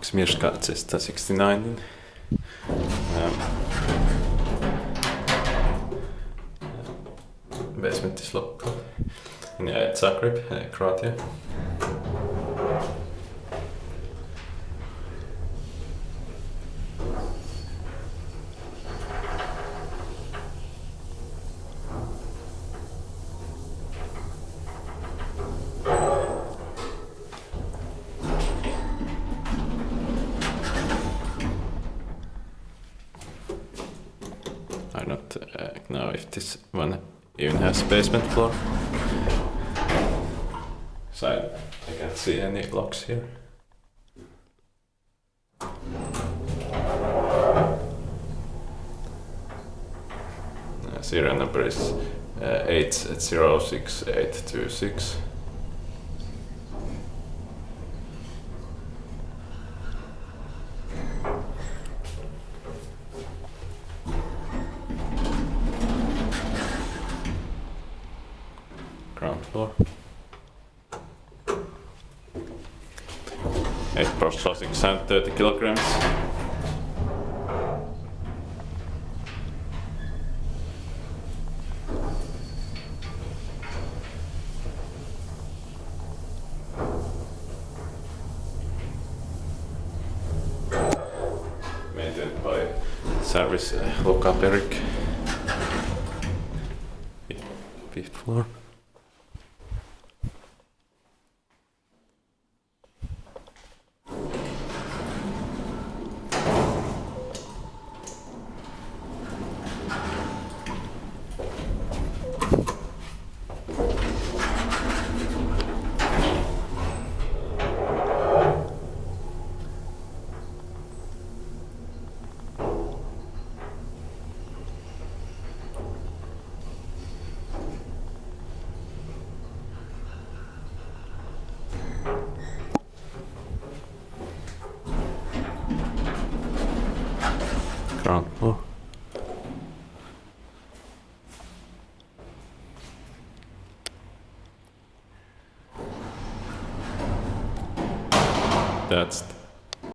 Maksimirska cesta 69. Basement is local. In Zagreb, Croatia. I don't know if this one even has basement floor. So I can't see any locks here. Serial number is 806826. Ground floor. 8 processing sand, 30 kilograms. Maintained by service local Eric. 5th floor. Ground floor. That's